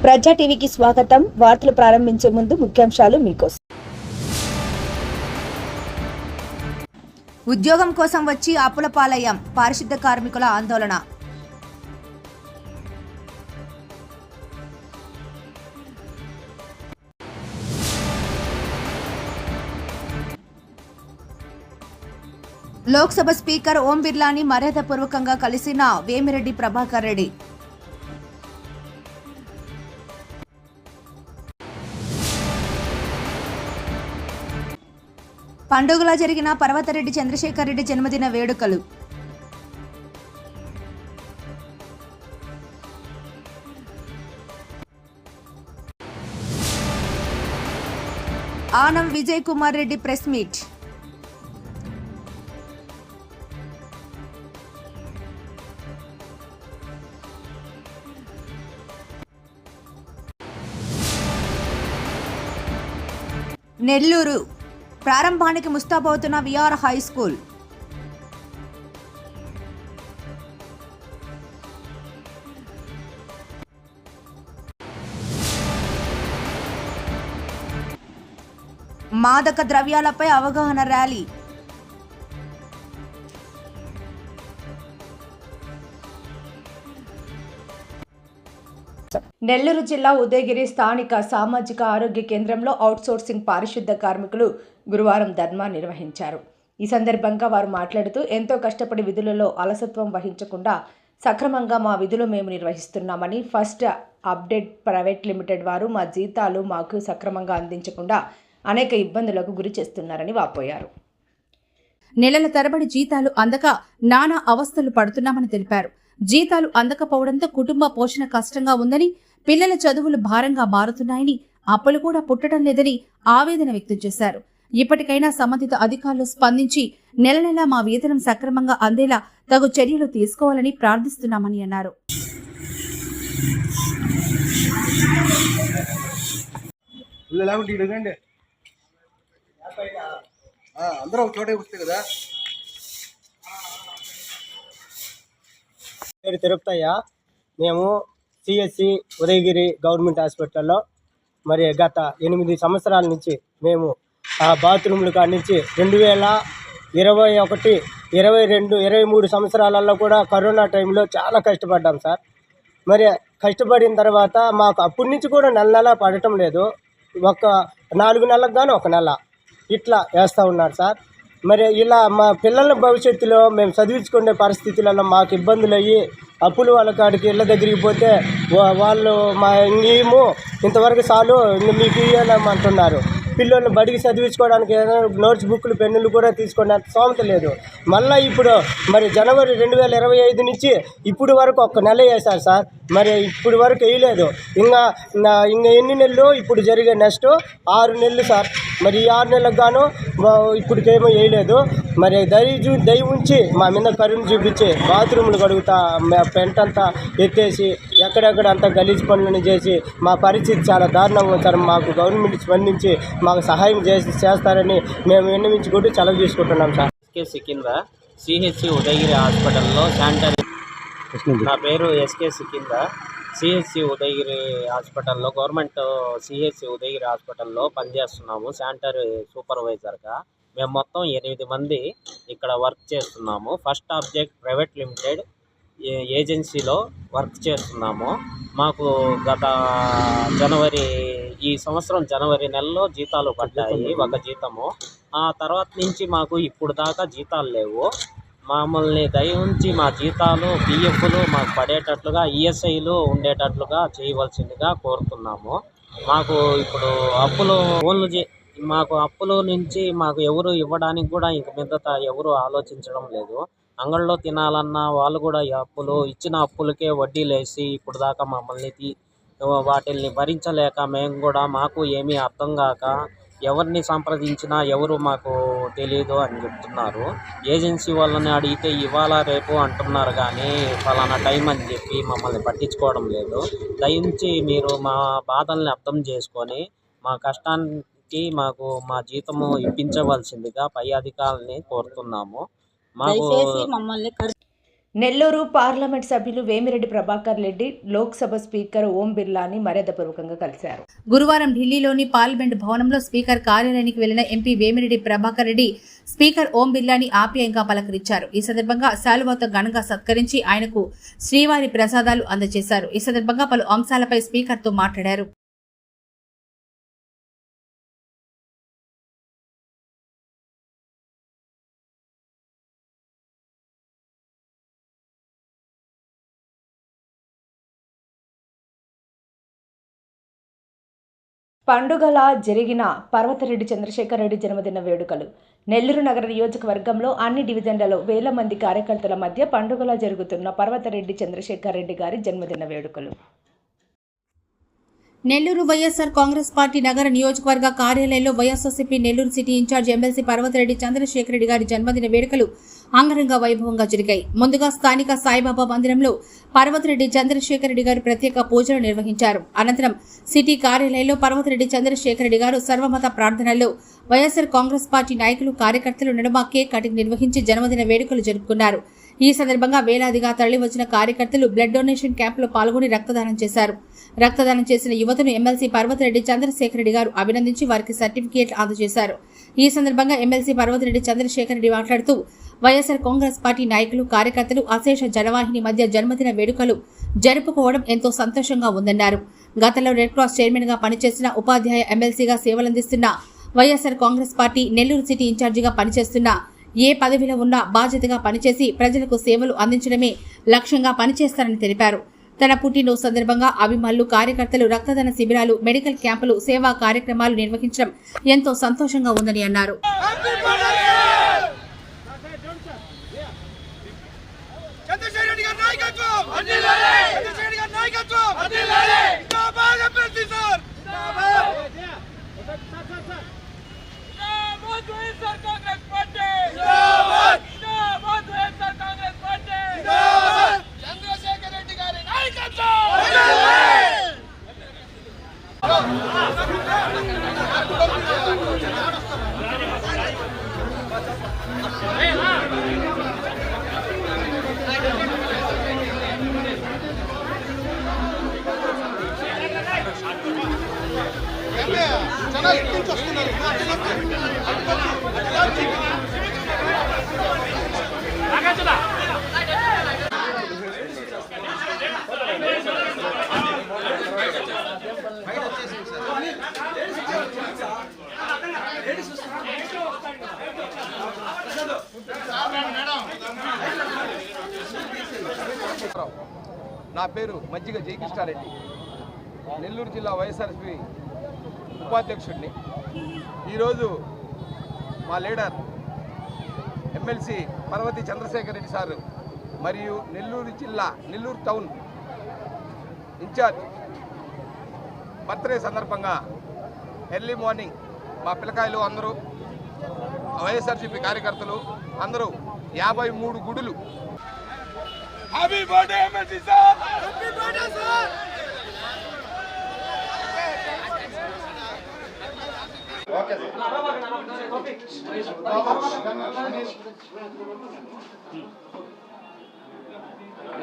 ప్రజా టీవీకి స్వాగతం. వార్తలు ప్రారంభించే ముందు ముఖ్యాంశాలు మీకోసం. ఉద్యోగం కోసం వచ్చి అప్పుల పాలయ్యాం. పారిశుద్ధ కార్మికుల ఆందోళన. లోక్సభ స్పీకర్ ఓం బిర్లాని మర్యాదపూర్వకంగా కలిసిన వేమిరెడ్డి ప్రభాకర్ రెడ్డి. పండుగలా జరిగిన పర్వతరెడ్డి చంద్రశేఖర్ రెడ్డి జన్మదిన వేడుకలు. Anam Vijay Kumar Reddy press meet. నెల్లూరు ప్రారంభానికి ముస్తాబవుతున్న విఆర్ హై స్కూల్. మాదక ద్రవ్యాలపై అవగాహన ర్యాలీ. నెల్లూరు జిల్లా ఉదయగిరి స్థానిక సామాజిక ఆరోగ్య కేంద్రంలో అవుట్సోర్సింగ్ పారిశుద్ధ కార్మికులు గురువారం ధర్నా నిర్వహించారు. ఈ సందర్భంగా వారు మాట్లాడుతూ, ఎంతో కష్టపడి విధులలో అలసత్వం వహించకుండా సక్రమంగా మా విధులు మేము నిర్వహిస్తున్నామని, ఫస్ట్ అప్డేట్ ప్రైవేట్ లిమిటెడ్ వారు మా జీతాలు మాకు సక్రమంగా అందించకుండా అనేక ఇబ్బందులకు గురి చేస్తున్నారని వాపోయారు. నెలల తరబడి జీతాలు అందక నానా అవస్థలు పడుతున్నామని తెలిపారు. జీతాలు అందకపోవడంతో కుటుంబ పోషణ కష్టంగా ఉందని, పిల్లల చదువులు భారంగా మారుతున్నాయని, అప్పులు కూడా పుట్టడం లేదని ఆవేదన వ్యక్తం చేశారు. ఇప్పటికైనా సంబంధిత అధికారులు స్పందించి నెల నెలా మా వేతనం సక్రమంగా అందేలా తగు చర్యలు తీసుకోవాలని ప్రార్థిస్తున్నామని అన్నారు. పేరు తిరుపతయ్య. మేము సిఎస్సి ఉదయగిరి గవర్నమెంట్ హాస్పిటల్లో మరి గత 8 సంవత్సరాల నుంచి మేము ఆ బాత్రూమ్ల కాడి నుంచి 2021, 22, 23 సంవత్సరాలలో కూడా కరోనా టైంలో చాలా కష్టపడ్డాం సార్. మరి కష్టపడిన తర్వాత మాకు అప్పటి నుంచి కూడా నెల పడటం లేదు. ఒక 4 నెలలకు గాను 1 నెల ఇట్లా వేస్తూ ఉన్నారు సార్. మరి ఇలా మా పిల్లల భవిష్యత్తులో మేము చదివించుకునే పరిస్థితులలో మాకు ఇబ్బందులు అయ్యి అప్పులు వాళ్ళ కాడికి ఇళ్ళ దగ్గరికి పోతే వాళ్ళు మా ఇంకేమో ఇంతవరకు చాలు మీకు ఇవ్వాలంటున్నారు. పిల్లల్ని బడికి చదివించుకోవడానికి ఏదైనా నోట్స్ బుక్లు పెన్నులు కూడా తీసుకునేంత స్తోమత లేదు. మళ్ళీ ఇప్పుడు మరి జనవరి 2025 నుంచి ఇప్పుడు వరకు 1 నెల వేశారు సార్. మరి ఇప్పుడు వరకు వేయలేదు. ఇంకా ఎన్ని నెలలు ఇప్పుడు జరిగే నెక్స్ట్ 6 నెలలు సార్. మరి ఈ 6 నెలలకు గాను ఇప్పటికేమో వేయలేదు. మరి దయ ఉంచి మా మీద కరుణ చూపించి బాత్రూములు కడుగుతా పెంటంతా ఎత్తేసి ఎక్కడెక్కడ అంతా గలీజ్ పనులను చేసి మా పరిస్థితి చాలా దారుణంగా ఉంది సార్. మాకు గవర్నమెంట్ స్పందించి మాకు సహాయం చేస్తారని మేము విన్నవించుకుంటూ సెలవు తీసుకుంటున్నాం సార్. ఎస్కే కింద సిహెచ్సి ఉదయగిరి హాస్పిటల్లో శానిటరీ. నా పేరు ఎస్కే కింద సిహెచ్సి ఉదయగిరి హాస్పిటల్లో గవర్నమెంట్ సిహెచ్సి ఉదయగిరి హాస్పిటల్లో పనిచేస్తున్నాము శానిటరీ సూపర్వైజర్గా. మేము మొత్తం 8 మంది ఇక్కడ వర్క్ చేస్తున్నాము. ఫస్ట్ ఆబ్జెక్ట్ ప్రైవేట్ లిమిటెడ్ ఏజెన్సీలో వర్క్ చేస్తున్నాము. మాకు గత ఈ సంవత్సరం జనవరి నెలలో జీతాలు పడ్డాయి, 1 జీతము. ఆ తర్వాత నుంచి మాకు ఇప్పుడు దాకా జీతాలు లేవు. మమ్మల్ని దయ ఉంచి మా జీతాలు పిఎఫ్లు మాకు పడేటట్లుగా, ఈఎస్ఐలు ఉండేటట్లుగా చేయవలసిందిగా కోరుతున్నాము. మాకు ఇప్పుడు అప్పుల నుంచి మాకు ఎవరు ఇవ్వడానికి కూడా ఇంక మీదట ఎవరు ఆలోచించడం లేదు. అంగళ్ళలో తినాలన్నా వాళ్ళు కూడా ఈ ఇచ్చిన అప్పులకే వడ్డీలేసి ఇప్పుడు దాకా మమ్మల్ని వాటిల్ని భరించలేక మాకు ఏమీ అర్థం కాక ఎవరిని సంప్రదించినా ఎవరు మాకు తెలియదు అని చెప్తున్నారు. ఏజెన్సీ వాళ్ళని అడిగితే ఇవాళ రేపు అంటున్నారు కానీ ఫలానా టైం అని చెప్పి మమ్మల్ని పట్టించుకోవడం లేదు. దయించి మీరు మా బాధల్ని అర్థం చేసుకొని మా కష్టానికి మా జీతము ఇప్పించవలసిందిగా పై అధికారులని కోరుతున్నాము. నెల్లూరు పార్లమెంట్ సభ్యులు వేమిరెడ్డి ప్రభాకర్ రెడ్డి లోక్సభ స్పీకర్ ఓం బిర్లాని మర్యాదపూర్వకంగా కలిశారు. గురువారం ఢిల్లీలోని పార్లమెంట్ భవనంలో స్పీకర్ కార్యాలయానికి వెళ్లిన ఎంపీ వేమిరెడ్డి ప్రభాకర్ రెడ్డి స్పీకర్ ఓం బిర్లాని ఆప్యాయంగా పలకరించారు. ఈ సందర్భంగా శాలువాతో ఘనంగా సత్కరించి ఆయనకు శ్రీవారి ప్రసాదాలు అందజేశారు. ఈ సందర్భంగా పలు అంశాలపై స్పీకర్తో మాట్లాడారు. పండుగలా జరిగిన పర్వతరెడ్డి చంద్రశేఖర్ రెడ్డి జన్మదిన వేడుకలు. నెల్లూరు నగర నియోజకవర్గంలో అన్ని డివిజన్లలో వేల మంది కార్యకర్తల మధ్య పండుగలా జరుగుతున్న పర్వతరెడ్డి చంద్రశేఖర్ రెడ్డి గారి జన్మదిన వేడుకలు. నెల్లూరు వైఎస్ఆర్ కాంగ్రెస్ పార్టీ నగర నియోజకవర్గ కార్యాలయంలో YSRCP Nellore city incharge MLC Parvathareddy Chandrasekhar Reddy గారి జన్మదిన వేడుకలు అంగరంగ వైభవంగా జరిగాయి. ముందుగా స్థానిక సాయిబాబా మందిరంలో పర్వతరెడ్డి చంద్రశేఖర్ రెడ్డి గారు ప్రత్యేక పూజలు నిర్వహించారు. అనంతరం సిటీ కార్యాలయంలో పర్వతరెడ్డి చంద్రశేఖర్ రెడ్డి గారు సర్వమత ప్రార్థనల్లో వైఎస్ఆర్ కాంగ్రెస్ పార్టీ నాయకులు కార్యకర్తలు నడుమ కేక్ కటింగ్ నిర్వహించి జన్మదిన వేడుకలు జరుపుకున్నారు. ఈ సందర్భంగా వేలాదిగా తరలివచ్చిన కార్యకర్తలు బ్లడ్ డొనేషన్ క్యాంపులో పాల్గొని రక్తదానం చేశారు. రక్తదానం చేసిన యువతను ఎమ్మెల్సీ పర్వతరెడ్డి చంద్రశేఖర్ రెడ్డి గారు అభినందించి వారికి సర్టిఫికేట్ అందజేశారు. ఈ సందర్భంగా ఎమ్మెల్సీ పర్వతరెడ్డి చంద్రశేఖర్ రెడ్డి మాట్లాడుతూ వైఎస్ఆర్ కాంగ్రెస్ పార్టీ నాయకులు కార్యకర్తలు అశేష జనవాహిని మధ్య జన్మదిన వేడుకలు జరుపుకోవడం ఎంతో సంతోషంగా ఉందన్నారు. గతంలో రెడ్ క్రాస్ చైర్మన్ గా పనిచేసిన ఉపాధ్యాయ ఎమ్మెల్సీగా సేవలందిస్తున్న వైఎస్ఆర్ కాంగ్రెస్ పార్టీ నెల్లూరు సిటీ ఇన్ఛార్జిగా పనిచేస్తున్న ఏ పదవిలో ఉన్నా బాధ్యతగా పనిచేసి ప్రజలకు సేవలు అందించడమే లక్ష్యంగా పనిచేస్తారని తెలిపారు. తన పుట్టినరోజు సందర్భంగా అభిమానులు కార్యకర్తలు రక్తదాన శిబిరాలు మెడికల్ క్యాంపులు సేవా కార్యక్రమాలు నిర్వహించడం ఎంతో సంతోషంగా ఉందని అన్నారు. నా పేరు మజ్జిగ జయకృష్ణారెడ్డి, నెల్లూరు జిల్లా వైఎస్ఆర్సీపీ ఉపాధ్యక్షుడిని. ఈరోజు మా leader MLC Parvathi Chandrasekhar Reddy sir మరియు నెల్లూరు జిల్లా నెల్లూరు టౌన్ ఇన్ఛార్జ్ బర్త్డే సందర్భంగా ఎర్లీ మార్నింగ్ మా పిల్లకాయలు అందరూ వైఎస్ఆర్సీపీ కార్యకర్తలు అందరూ 53 గుడులు happy birthday MLC sir, happy birthday sir.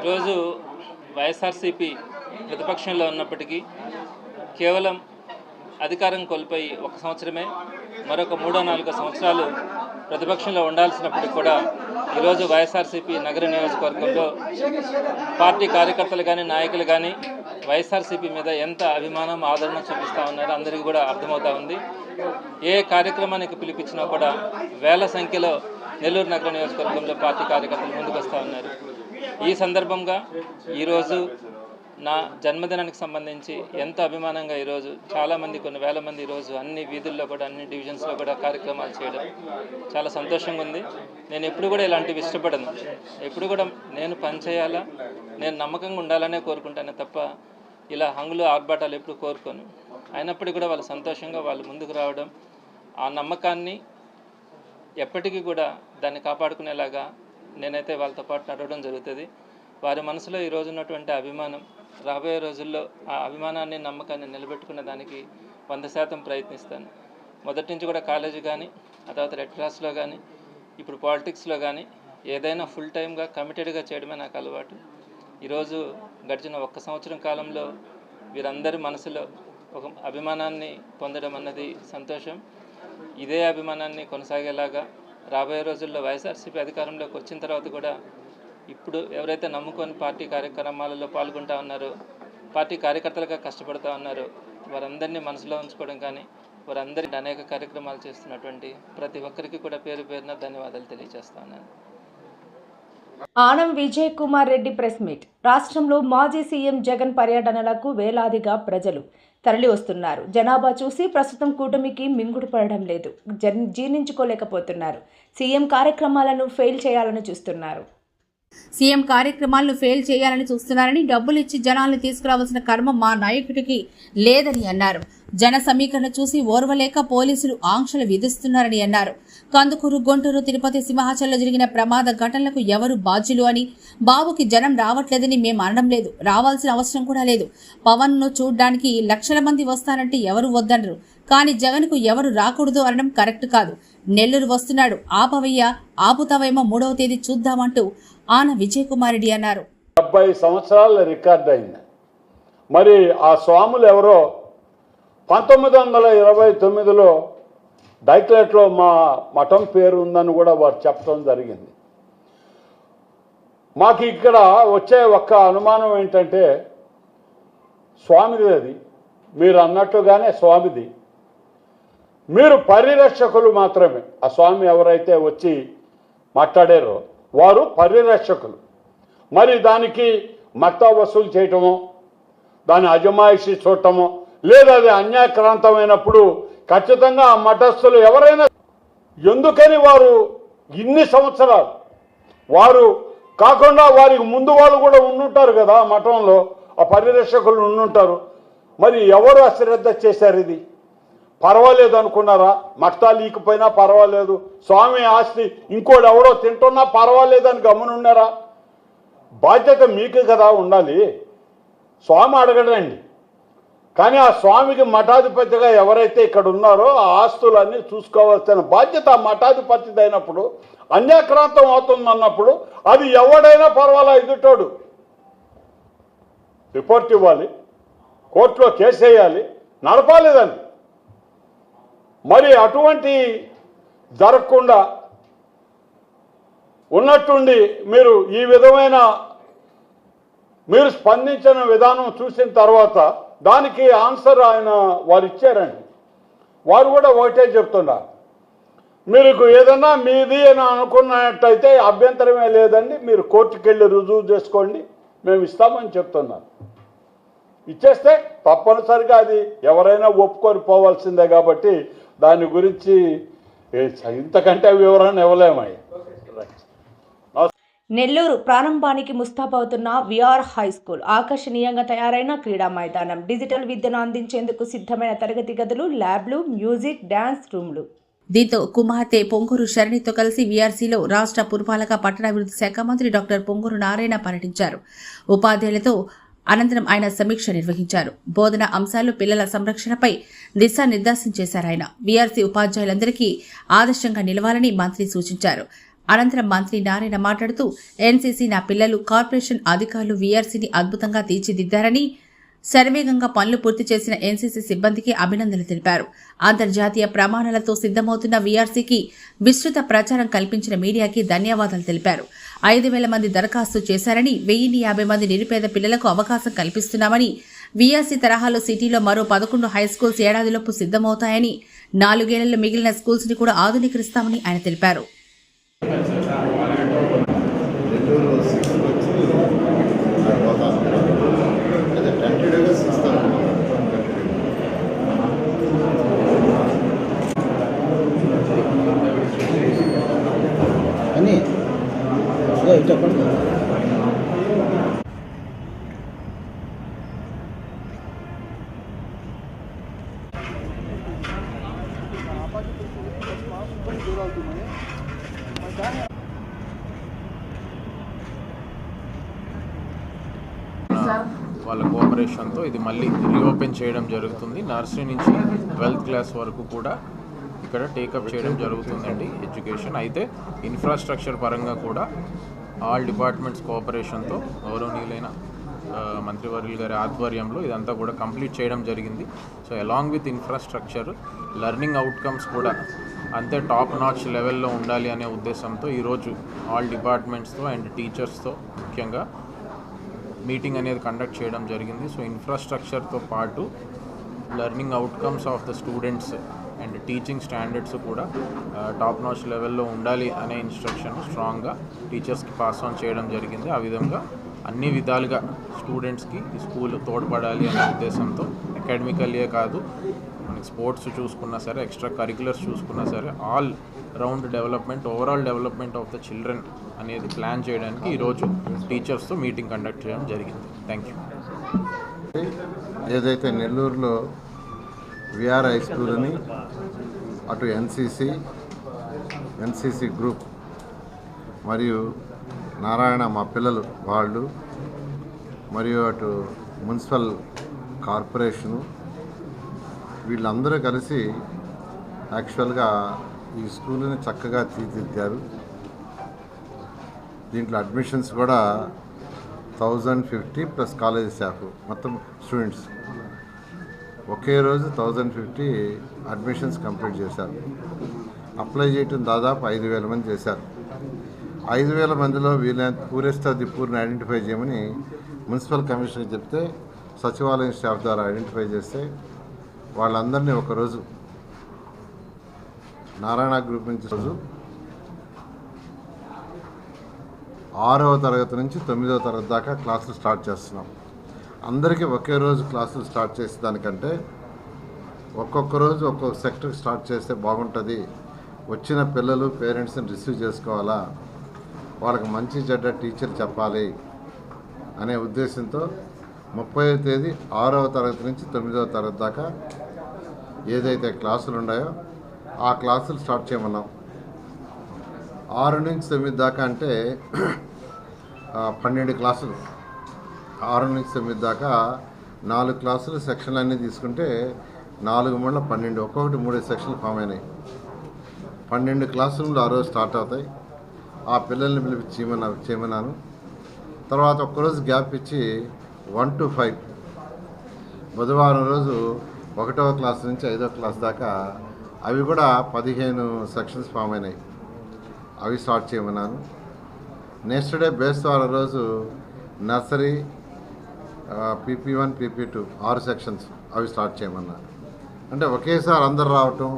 ఈరోజు వైఎస్ఆర్సీపీ ప్రతిపక్షంలో ఉన్నప్పటికీ కేవలం అధికారం కోల్పోయి 1 సంవత్సరమే, మరొక 3-4 సంవత్సరాలు ప్రతిపక్షంలో ఉండాల్సినప్పటికీ కూడా ఈరోజు వైఎస్ఆర్సీపీ నగర నియోజకవర్గంలో పార్టీ కార్యకర్తలు కానీ నాయకులు కానీ వైఎస్ఆర్సీపీ మీద ఎంత అభిమానం ఆదరణ చూపిస్తూ ఉన్నారో అందరికీ కూడా అర్థమవుతూ ఉంది. ఏ కార్యక్రమానికి పిలిపించినా కూడా వేల సంఖ్యలో నెల్లూరు నగర నియోజకవర్గంలో పార్టీ కార్యకర్తలు ముందుకు వస్తూ ఉన్నారు. ఈ సందర్భంగా ఈరోజు నా జన్మదినానికి సంబంధించి ఎంతో అభిమానంగా ఈరోజు చాలామంది, కొన్ని వేల మంది ఈరోజు అన్ని వీధుల్లో కూడా అన్ని డివిజన్స్లో కూడా కార్యక్రమాలు చేయడం చాలా సంతోషంగా ఉంది. నేను ఎప్పుడు కూడా ఇలాంటివి ఇష్టపడను. ఎప్పుడు కూడా నేను పని చేయాలా, నేను నమ్మకంగా ఉండాలనే కోరుకుంటానే తప్ప ఇలా హంగులు ఆర్భాటాలు ఎప్పుడు కోరుకోను. అయినప్పటికీ కూడా వాళ్ళు సంతోషంగా వాళ్ళు ముందుకు రావడం, ఆ నమ్మకాన్ని ఎప్పటికీ కూడా దాన్ని కాపాడుకునేలాగా నేనైతే వాళ్ళతో పాటు నడవడం జరుగుతుంది. వారి మనసులో ఈరోజు ఉన్నటువంటి అభిమానం రాబోయే రోజుల్లో ఆ అభిమానాన్ని నమ్మకాన్ని నిలబెట్టుకునే దానికి 100% ప్రయత్నిస్తాను. మొదటి నుంచి కూడా కాలేజీ కానీ, ఆ తర్వాత రెడ్ క్రాస్లో కానీ, ఇప్పుడు పాలిటిక్స్లో కానీ ఏదైనా ఫుల్ టైమ్గా కమిటెడ్గా చేయడమే నాకు అలవాటు. ఈరోజు గడిచిన 1 సంవత్సరం కాలంలో వీరందరి మనసులో ఒక అభిమానాన్ని పొందడం అన్నది సంతోషం. ఇదే అభిమానాన్ని కొనసాగేలాగా రాబోయే రోజుల్లో వైఎస్ఆర్సీపీ అధికారంలోకి వచ్చిన తర్వాత కూడా ఇప్పుడు ఎవరైతే నమ్ముకొని పార్టీ కార్యక్రమాలలో పాల్గొంటూ ఉన్నారో, పార్టీ కార్యకర్తలుగా కష్టపడుతూ ఉన్నారో వారందరినీ మనసులో ఉంచుకోవడం కానీ వారందరి అనేక కార్యక్రమాలు చేస్తున్నటువంటి ప్రతి ఒక్కరికి కూడా పేరు పేరున ధన్యవాదాలు తెలియజేస్తా ఉన్నాను. Anam Vijay Kumar Reddy press meet. రాష్ట్రంలో మాజీ సీఎం జగన్ పర్యటనలకు వేలాదిగా ప్రజలు తరలి వస్తున్నారు. జనాభా చూసి ప్రస్తుతం కూటమికి మింగుడు పడడం లేదు, జీర్ణించుకోలేకపోతున్నారు. సీఎం కార్యక్రమాలను ఫెయిల్ చేయాలని చూస్తున్నారని డబ్బులు ఇచ్చి జనాలను తీసుకురావాల్సిన కర్మ మా నాయకుడికి లేదని అన్నారు. జన సమీకరణ చూసి ఓర్వలేక పోలీసులు ఆంక్షలు విధిస్తున్నారని అన్నారు. కందుకూరు, గుంటూరు, తిరుపతి, సింహాచలంలో జరిగిన ప్రమాద ఘటనలకు ఎవరు బాధ్యులు అని, బాబుకి జనం రావట్లేదని మేము అనడం లేదు, రావాల్సిన అవసరం కూడా లేదు. పవన్ను చూడ్డానికి లక్షల మంది వస్తారంటే ఎవరు వద్దనరు, కానీ జగన్కు ఎవరు రాకూడదు అనడం కరెక్ట్ కాదు. నెల్లూరు వస్తున్నాడు, ఆపవయ్యా, ఆపుతావేమో 3వ తేదీ చూద్దామంటూ ఆన విజయ్ కుమార్ రెడ్డి అన్నారు. 70 సంవత్సరాల రికార్డ్ అయింది. మరి ఆ స్వాములు ఎవరో 1929లో డైక్లెట్లో మా మఠం పేరు ఉందని కూడా వారు చెప్పడం జరిగింది. మాకు ఇక్కడ వచ్చే ఒక్క అనుమానం ఏంటంటే, స్వామిది అది, మీరు అన్నట్టుగానే స్వామిది, మీరు పరిరక్షకులు మాత్రమే. ఆ స్వామి ఎవరైతే వచ్చి మాట్లాడారో వారు పరిరక్షకులు. మరి దానికి మక్తా వసూలు చేయటమో, దాని అజమాయిషి చూడటమో, లేదా అది అన్యాక్రాంతమైనప్పుడు ఖచ్చితంగా ఆ మఠస్థులు ఎవరైనా ఎందుకని వారు ఇన్ని సంవత్సరాలు వారు కాకుండా వారికి ముందు వాళ్ళు కూడా ఉండుంటారు కదా మఠంలో, ఆ పరిరక్షకులు ఉండుంటారు. మరి ఎవరు అశ్రద్ధ చేశారు? ఇది పర్వాలేదు అనుకున్నారా? మక్తా లీకపోయినా పర్వాలేదు, స్వామి ఆస్తి ఇంకోటి ఎవడో తింటున్నా పర్వాలేదు అని గమనున్నారా? బాధ్యత మీకు కదా ఉండాలి. స్వామి అడగడండి, కానీ ఆ స్వామికి మఠాధిపతిగా ఎవరైతే ఇక్కడ ఉన్నారో ఆ ఆస్తులన్నీ చూసుకోవాల్సిన బాధ్యత ఆ మఠాధిపతిది అయినప్పుడు, అన్యాక్రాంతం అవుతుందన్నప్పుడు అది ఎవడైనా పర్వాలా ఎదుటోడు రిపోర్ట్ ఇవ్వాలి, కోర్టులో కేసు వేయాలి, నడపాలేదండి. మరి అటువంటి జరగకుండా ఉన్నట్టుండి మీరు ఈ విధమైన మీరు స్పందించిన విధానం చూసిన తర్వాత దానికి ఆన్సర్ వారు ఇచ్చారండి. వారు కూడా ఒకటే చెప్తున్నారు, మీకు ఏదన్నా మీది అని అనుకున్నట్టయితే అభ్యంతరమే లేదండి, మీరు కోర్టుకు వెళ్ళి రుజువు చేసుకోండి, మేము ఇస్తామని చెప్తున్నారు. ఇచ్చేస్తే తప్పనిసరిగా అది ఎవరైనా ఒప్పుకొని పోవాల్సిందే. కాబట్టి దాని గురించి ఇంతకంటే వివరణ ఇవ్వలేమయ్యా. నెల్లూరు ప్రారంభానికి ముస్తాబవుతున్న విఆర్ హై స్కూల్ ఆకర్షణీయంగా తయారైన క్రీడా మైదానం, డిజిటల్ విద్యను అందించేందుకు సిద్ధమైన తరగతి గదులు, ల్యాబ్లు, మ్యూజిక్, డ్యాన్స్ రూమ్లు. దీంతో కుమార్తె పొంగూరు శరణితో కలిసి వీఆర్సీలో రాష్ట్ర పురపాలక పట్టణాభివృద్ధి శాఖ మంత్రి డాక్టర్ పొంగూరు నారాయణ పర్యటించారు. ఉపాధ్యాయులతో అనంతరం ఆయన సమీక్ష నిర్వహించారు. బోధన అంశాలు, పిల్లల సంరక్షణపై దిశానిర్దేశం చేశారు. ఆయన వీఆర్సీ ఉపాధ్యాయులందరికీ ఆదర్శంగా నిలవాలని మంత్రి సూచించారు. అనంతరం మంత్రి నారాయణ మాట్లాడుతూ, ఎన్సీసీ నా పిల్లలు, కార్పొరేషన్ అధికారులు వీఆర్సీని అద్భుతంగా తీర్చిదిద్దారని, శరవేగంగా పనులు పూర్తి చేసిన ఎన్సీసీ సిబ్బందికి అభినందనలు తెలిపారు. అంతర్జాతీయ ప్రమాణాలతో సిద్ధమవుతున్న వీఆర్సీకి విస్తృత ప్రచారం కల్పించిన మీడియాకి ధన్యవాదాలు తెలిపారు. 5,000 మంది దరఖాస్తు చేశారని, 1,050 మంది నిరుపేద పిల్లలకు అవకాశం కల్పిస్తున్నామని, వీఆర్సీ తరహాలో సిటీలో మరో 11 హైస్కూల్స్ ఏడాదిలోపు సిద్ధమవుతాయని, 4 ఏళ్లలో మిగిలిన స్కూల్స్ ని కూడా ఆధునీకరిస్తామని ఆయన తెలిపారు. చెప్పండి. వాళ్ళ కోఆపరేషన్తో ఇది మళ్ళీ రీఓపెన్ చేయడం జరుగుతుంది. నర్సరీ నుంచి 12th క్లాస్ వరకు కూడా ఇక్కడ ఇక్కడ టేకప్ చేయడం జరుగుతుందండి ఎడ్యుకేషన్. అయితే ఇన్ఫ్రాస్ట్రక్చర్ పరంగా కూడా ఆల్ డిపార్ట్మెంట్స్ కోఆపరేషన్తో గౌరవనీయులైన మంత్రివర్యులు గారి ఆధ్వర్యంలో ఇదంతా కూడా కంప్లీట్ చేయడం జరిగింది. So along with infrastructure learning outcomes కూడా అంతే టాప్ నాచ్ లెవెల్లో ఉండాలి అనే ఉద్దేశంతో ఈరోజు ఆల్ డిపార్ట్మెంట్స్తో అండ్ టీచర్స్తో ముఖ్యంగా మీటింగ్ అనేది కండక్ట్ చేయడం జరిగింది. సో ఇన్ఫ్రాస్ట్రక్చర్తో పాటు learning outcomes of the students and teaching standards కూడా టాప్ నాచ్ లెవెల్లో ఉండాలి అనే ఇన్స్ట్రక్షన్ స్ట్రాంగ్గా టీచర్స్కి పాస్ ఆన్ చేయడం జరిగింది. ఆ విధంగా అన్ని విధాలుగా స్టూడెంట్స్కి ఈ స్కూల్ తోడ్పడాలి అనే ఉద్దేశంతో అకాడమికల్లే కాదు, మనకి స్పోర్ట్స్ చూసుకున్నా సరే, ఎక్స్ట్రా కరిక్యులర్స్ చూసుకున్నా సరే, all round development, overall development of the children అనేది ప్లాన్ చేయడానికి ఈరోజు టీచర్స్తో మీటింగ్ కండక్ట్ చేయడం జరిగింది. Thank you. ఏదైతే నెల్లూరులో విఆర్ హై స్కూల్ని అటు ఎన్సిసి గ్రూప్ మరియు నారాయణ మా పిల్లలు వాళ్ళు మరియు అటు మున్సిపల్ కార్పొరేషను వీళ్ళందరూ కలిసి యాక్చువల్గా ఈ స్కూల్ని చక్కగా తీర్చిదిద్దారు. దీంట్లో అడ్మిషన్స్ కూడా 1050 ప్లస్ కాలేజ్ స్టాఫ్ మొత్తం స్టూడెంట్స్ ఒకే రోజు 1050 అడ్మిషన్స్ కంప్లీట్ చేశారు. అప్లై చేయటం దాదాపు 5000 మంది చేశారు. 5000 మందిలో వీళ్ళని పూరెస్ట్ ఆఫ్ ది పూర్ని ఐడెంటిఫై చేయమని మున్సిపల్ కమిషనర్కి చెప్తే సచివాలయం స్టాఫ్ ద్వారా ఐడెంటిఫై చేస్తే వాళ్ళందరినీ ఒకరోజు నారాయణ గ్రూప్ నుంచి రోజు 6వ తరగతి నుంచి 9వ తరగతి దాకా క్లాసులు స్టార్ట్ చేస్తున్నాం. అందరికీ ఒకే రోజు క్లాసులు స్టార్ట్ చేసే దానికంటే ఒక్కొక్క రోజు ఒక్కొక్క సెక్టర్ స్టార్ట్ చేస్తే బాగుంటుంది. వచ్చిన పిల్లలు పేరెంట్స్ని రిసీవ్ చేసుకోవాలా, వాళ్ళకి మంచి చెడ్డ టీచర్ చెప్పాలి అనే ఉద్దేశంతో 30వ తేదీ 6వ తరగతి నుంచి 9వ తరగతి దాకా ఏదైతే క్లాసులు ఉన్నాయో ఆ క్లాసులు స్టార్ట్ చేయమన్నాం. 6 నుంచి 9 దాకా అంటే 12 క్లాసులు. 6 నుంచి 9 దాకా 4 క్లాసులు సెక్షన్లు అన్నీ తీసుకుంటే 4 మూడు 12, ఒక్కొక్కటి 3 సెక్షన్లు ఫామ్ అయినాయి. 12 క్లాసులు ఆ రోజు స్టార్ట్ అవుతాయి. ఆ పిల్లల్ని పిలిపించి చేయమన్నాను. తర్వాత ఒక్కరోజు గ్యాప్ ఇచ్చి 1 to 5 బుధవారం రోజు 1వ క్లాస్ నుంచి 5వ క్లాస్ దాకా అవి కూడా 15 సెక్షన్స్ ఫామ్ అయినాయి. అవి స్టార్ట్ చేయమన్నాను. నెక్స్ట్ డే బేస్తవారం రోజు నర్సరీ PP1 PP2 6 సెక్షన్స్ అవి స్టార్ట్ చేయమన్నారు. అంటే ఒకేసారి అందరు రావటం,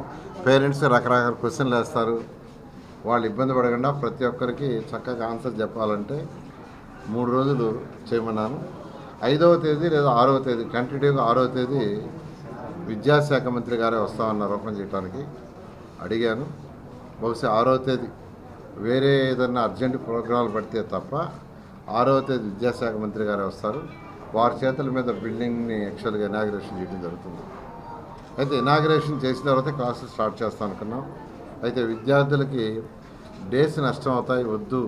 పేరెంట్స్ రకరకాల క్వశ్చన్లు వేస్తారు, వాళ్ళు ఇబ్బంది పడకుండా ప్రతి ఒక్కరికి చక్కగా ఆన్సర్ చెప్పాలంటే 3 రోజులు చేయమన్నాను. 5వ తేదీ లేదా 6వ తేదీ కంటిన్యూగా 6వ తేదీ విద్యాశాఖ మంత్రి గారే వస్తామన్నారు ఓపెన్ చేయడానికి. అడిగాను. బహుశా 6వ తేదీ వేరే ఏదన్నా అర్జెంట్ ప్రోగ్రాంలు పడితే తప్ప 6వ తేదీ విద్యాశాఖ మంత్రి గారే వస్తారు. వారి చేతుల మీద బిల్డింగ్ని యాక్చువల్గా ఇనాగ్రేషన్ చేయడం జరుగుతుంది. అయితే ఇనాగ్రేషన్ చేసిన తర్వాత క్లాసులు స్టార్ట్ చేస్తాం అనుకున్నాం. అయితే విద్యార్థులకి డేస్ నష్టం అవుతాయి, వద్దు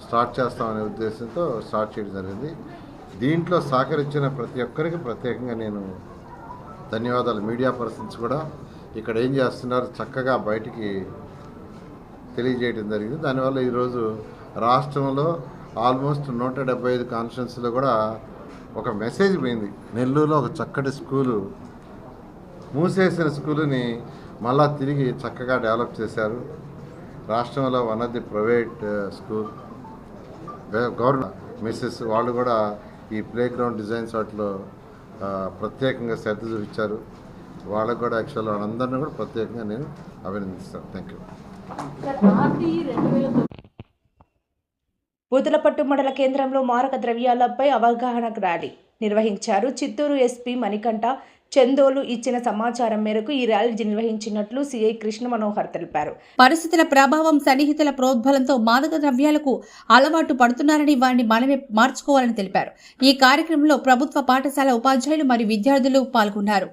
స్టార్ట్ చేస్తామనే ఉద్దేశంతో స్టార్ట్ చేయడం జరిగింది. దీంట్లో సహకరించిన ప్రతి ఒక్కరికి ప్రత్యేకంగా నేను ధన్యవాదాలు. మీడియా పర్సన్స్ కూడా ఇక్కడ ఏం చేస్తున్నారు చక్కగా బయటికి తెలియజేయడం జరిగింది. దానివల్ల ఈరోజు రాష్ట్రంలో ఆల్మోస్ట్ 175 కాన్స్టిట్యున్సీలో కూడా ఒక మెసేజ్ పోయింది. నెల్లూరులో ఒక చక్కటి స్కూలు, మూసేసిన స్కూలుని మళ్ళా తిరిగి చక్కగా డెవలప్ చేశారు. రాష్ట్రంలో one of the private school government misses వాళ్ళు కూడా ఈ ప్లే గ్రౌండ్ డిజైన్స్ వాటిలో ప్రత్యేకంగా శ్రద్ధ చూపించారు. వాళ్ళకు కూడా యాక్చువల్ వాళ్ళందరినీ కూడా ప్రత్యేకంగా నేను అభినందిస్తాను. Thank you. పూతలపట్టు మండల కేంద్రంలో మారక ద్రవ్యాలపై అవగాహన ర్యాలీ నిర్వహించారు. చిత్తూరు ఎస్పీ మణికంఠ చందోలు ఇచ్చిన సమాచారం మేరకు ఈ ర్యాలీ నిర్వహించినట్లు సిఐ కృష్ణ మనోహర్ తెలిపారు. పరిస్థితుల ప్రభావం, సన్నిహితుల ప్రోద్బలంతో మాదక ద్రవ్యాలకు అలవాటు పడుతున్నారని వారిని మనమే మార్చుకోవాలని తెలిపారు. ఈ కార్యక్రమంలో ప్రభుత్వ పాఠశాల ఉపాధ్యాయులు మరియు విద్యార్థులు పాల్గొన్నారు.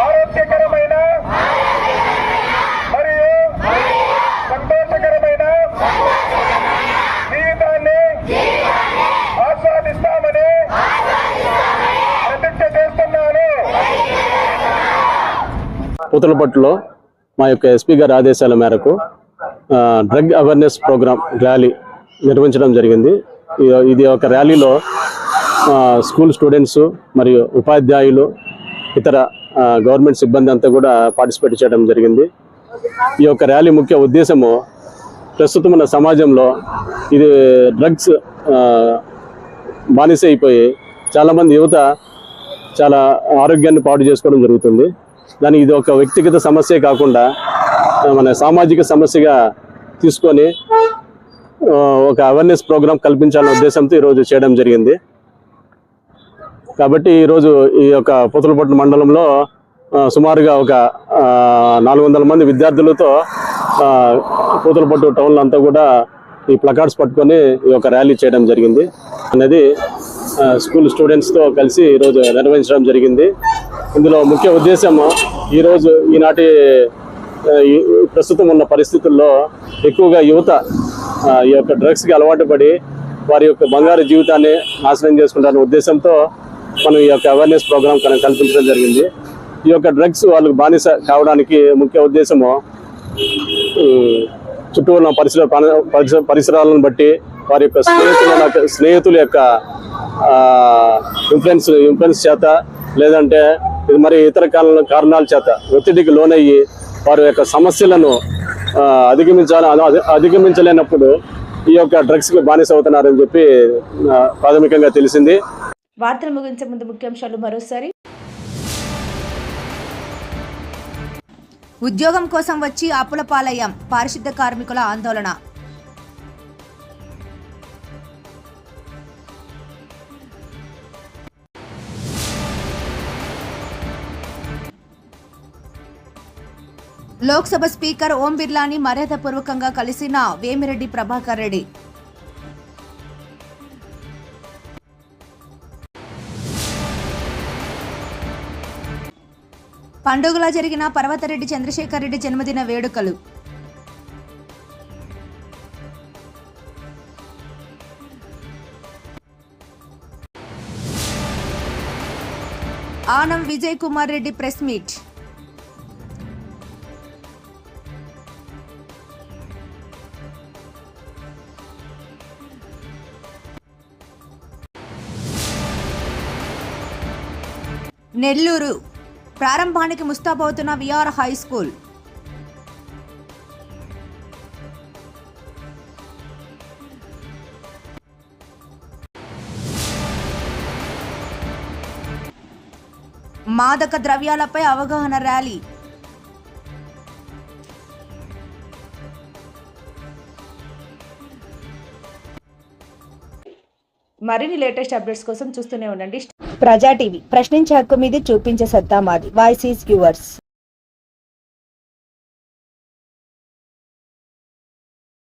ఆరోగ్యకరమైన మరియు పూతలపట్టులో మా యొక్క ఎస్పీ గారి ఆదేశాల మేరకు డ్రగ్ అవేర్నెస్ ప్రోగ్రామ్ ర్యాలీ నిర్వహించడం జరిగింది. ఇది ఒక ర్యాలీలో స్కూల్ స్టూడెంట్స్ మరియు ఉపాధ్యాయులు ఇతర గవర్నమెంట్ సిబ్బంది అంతా కూడా పార్టిసిపేట్ చేయడం జరిగింది. ఈ యొక్క ర్యాలీ ముఖ్య ఉద్దేశము ప్రస్తుతం ఉన్న సమాజంలో ఇది డ్రగ్స్ బానిస అయిపోయి చాలామంది యువత చాలా ఆరోగ్యాన్ని పాడు చేసుకోవడం జరుగుతుంది. దానికి ఇది ఒక వ్యక్తిగత సమస్యే కాకుండా మన సామాజిక సమస్యగా తీసుకొని ఒక అవేర్నెస్ ప్రోగ్రాం కల్పించాలనే ఉద్దేశంతో ఈరోజు చేయడం జరిగింది. కాబట్టి ఈరోజు ఈ యొక్క పూతలపట్టు మండలంలో సుమారుగా ఒక 400 మంది విద్యార్థులతో పూతలపట్టు టౌన్లో అంతా కూడా ఈ ప్లకార్డ్స్ పట్టుకొని ఈ యొక్క ర్యాలీ చేయడం జరిగింది అనేది స్కూల్ స్టూడెంట్స్తో కలిసి ఈరోజు నిర్వహించడం జరిగింది. ఇందులో ముఖ్య ఉద్దేశము ఈరోజు ఈనాటి ప్రస్తుతం ఉన్న పరిస్థితుల్లో ఎక్కువగా యువత ఈ యొక్క డ్రగ్స్కి అలవాటు పడి వారి యొక్క బంగారు జీవితాన్ని నాశనం చేసుకుంటారనే ఉద్దేశంతో మనం ఈ యొక్క అవేర్నెస్ ప్రోగ్రాం కల్పించడం జరిగింది. ఈ యొక్క డ్రగ్స్ వాళ్ళకు బానిస కావడానికి ముఖ్య ఉద్దేశము చుట్టూ ఉన్న పరిసరాలను బట్టి వారి యొక్క స్నేహితుల యొక్క ఇన్ఫ్లుయెన్స్ చేత లేదంటే మరి ఇతర కారణాల చేత ఒత్తిడికి లోనయ్యి వారి యొక్క సమస్యలను అధిగమించలేనప్పుడు ఈ యొక్క డ్రగ్స్కి బానిస అవుతున్నారని చెప్పి ప్రాథమికంగా తెలిసింది. వార్తలు ముగించే ముందు ముఖ్యాంశాలు మరోసారి. ఉద్యోగం కోసం వచ్చి అప్పుల పాలయ్యాం, పారిశుద్ధ కార్మికుల ఆందోళన. లోక్సభ స్పీకర్ ఓం బిర్లాని మర్యాదపూర్వకంగా కలిసిన వేమిరెడ్డి ప్రభాకర్ రెడ్డి. పండుగలా జరిగిన పర్వతరెడ్డి చంద్రశేఖర్ రెడ్డి జన్మదిన వేడుకలు. Anam Vijay Kumar Reddy press meet. నెల్లూరు ప్రారంభానికి ముస్తాబవుతున్న విఆర్ హై స్కూల్. మాదక ద్రవ్యాలపై అవగాహన ర్యాలీ. మరిన్ని లేటెస్ట్ అప్డేట్స్ కోసం చూస్తూనే ఉండండి ప్రజా టీవీ. ప్రశ్నించే హక్కు మీద చూపించే సత్తా మాది. Voice is yours.